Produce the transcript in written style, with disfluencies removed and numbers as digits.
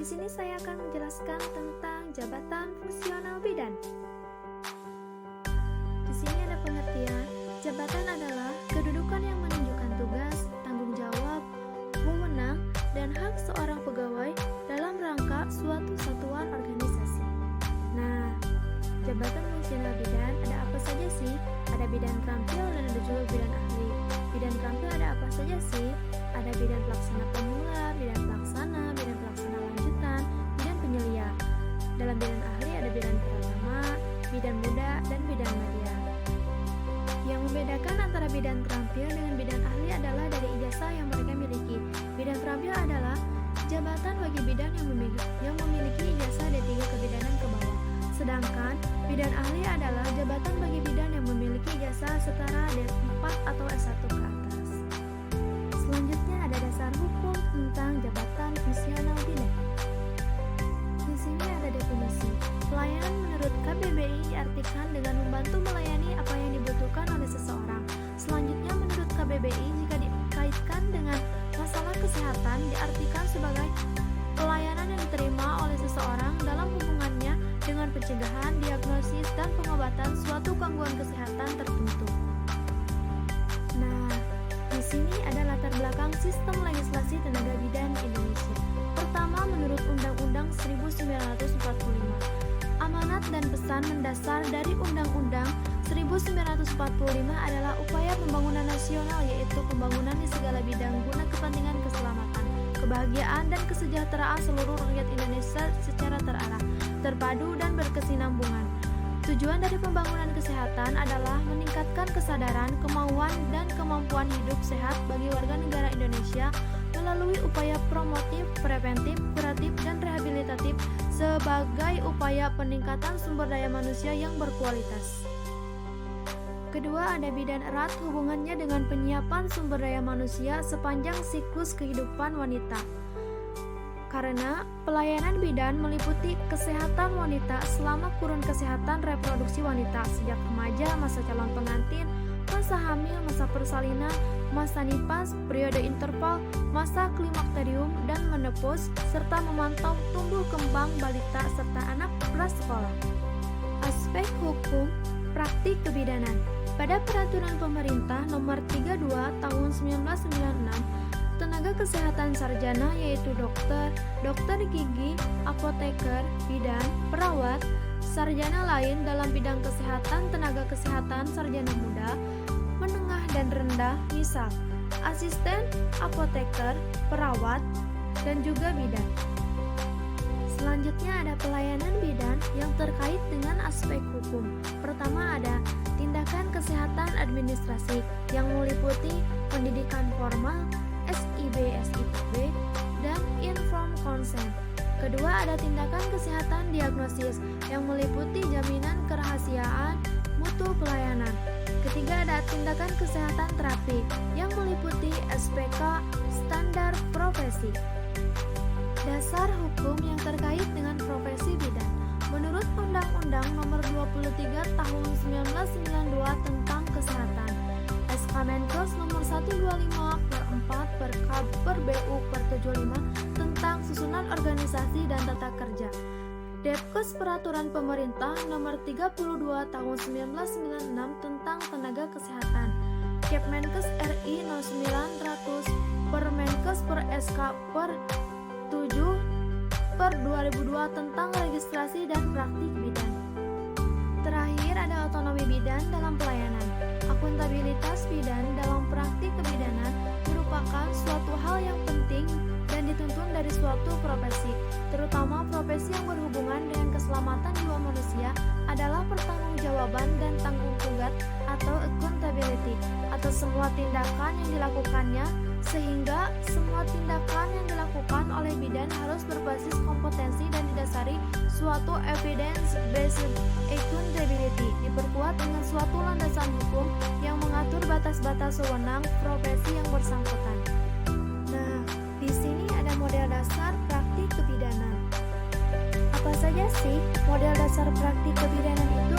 Di sini saya akan menjelaskan tentang jabatan fungsional bidan. Di sini ada pengertian, jabatan adalah kedudukan yang menunjukkan tugas, tanggung jawab, wewenang, dan hak seorang pegawai dalam rangka suatu satuan organisasi. Nah, jabatan fungsional bidan ada apa saja sih? Ada bidan terampil dan ada juga bidan ahli. Bidan terampil ada apa saja sih? Ada bidan pelaksana pemula, bidan pelaksana lanjutan, bidan penyelia. Dalam bidan ahli ada bidan pratama, bidan muda, dan bidan madya. Yang membedakan antara bidan terampil dengan bidan ahli adalah dari ijazah yang mereka miliki. Bidan terampil adalah jabatan bagi bidan yang memiliki ijazah D3 kebidanan ke bawah. Sedangkan bidan ahli adalah jabatan bagi bidan yang memiliki ijazah setara D4 atau S1 ke atas. Selanjutnya ada dasar hukum tentang jabatan fungsional bidan. Di sini ada definisi. Pelayanan menurut KBBI diartikan dengan membantu melayani apa yang dibutuhkan oleh seseorang. Selanjutnya menurut KBBI jika dikaitkan dengan masalah kesehatan diartikan sebagai pelayanan yang diterima oleh seseorang dalam hubungannya dengan pencegahan, diagnosis, dan pengobatan suatu gangguan kesehatan tertentu. Nah, di sini ada latar belakang sistem legislasi tenaga bidan Indonesia. Pertama, menurut Undang-Undang 1945, amanat dan pesan mendasar dari Undang-Undang 1945 adalah upaya pembangunan nasional, yaitu pembangunan di segala bidang guna kepentingan keselamatan, kebahagiaan, dan kesejahteraan seluruh rakyat Indonesia secara terarah, terpadu, dan berkesinambungan. Tujuan dari pembangunan kesehatan adalah meningkatkan kesadaran, kemauan, dan kemampuan hidup sehat bagi warga negara Indonesia melalui upaya promotif, preventif, kuratif, dan rehabilitatif sebagai upaya peningkatan sumber daya manusia yang berkualitas. Kedua, ada bidan erat hubungannya dengan penyiapan sumber daya manusia sepanjang siklus kehidupan wanita. Karena pelayanan bidan meliputi kesehatan wanita selama kurun kesehatan reproduksi wanita sejak remaja, masa calon pengantin, masa hamil, masa persalinan, masa nifas, periode interval, masa klimakterium, dan menopause, serta memantau tumbuh kembang balita serta anak prasekolah. Aspek hukum praktik kebidanan. Pada Peraturan Pemerintah Nomor 32 Tahun 1996, tenaga kesehatan sarjana yaitu dokter, dokter gigi, apoteker, bidan, perawat, sarjana lain dalam bidang kesehatan, tenaga kesehatan sarjana muda, menengah dan rendah, misal asisten, apoteker, perawat, dan juga bidan. Selanjutnya ada pelayanan bidan yang terkait dengan aspek hukum. Pertama ada tindakan kesehatan administrasi yang meliputi pendidikan formal, SIB, SIPB, dan informed consent. Kedua ada tindakan kesehatan diagnosis yang meliputi jaminan kerahasiaan mutu pelayanan. Ketiga ada tindakan kesehatan terapi yang meliputi SPK standar profesi. Dasar hukum yang terkait dengan profesi bidan. Menurut Undang-Undang Nomor 23 Tahun 1992 tentang Kesehatan, SK Menkes Nomor 125/4/BU/75 tentang susunan organisasi dan tata kerja. Depkes Peraturan Pemerintah Nomor 32 Tahun 1996 tentang tenaga kesehatan. Kepmenkes RI 0900 Permenkes per SK per 7/2002 tentang registrasi dan praktik bidan. Terakhir ada otonomi bidan dalam pelayanan. Akuntabilitas bidan dalam praktik kebidanan merupakan suatu hal yang penting dan dituntun dari suatu profesi, terutama profesi yang berhubungan dengan keselamatan jiwa manusia adalah pertanggungjawaban dan tanggung jawab atau accountability atas semua tindakan yang dilakukannya, sehingga semua tindakan yang dilakukan oleh bidan harus berbasis kompetensi dan didasari suatu evidence-based accountability, diperkuat dengan suatu landasan hukum yang mengatur batas-batas wewenang profesi yang bersangkutan. Nah, di sini ada model dasar praktik kebidanan. Apa saja sih model dasar praktik kebidanan itu?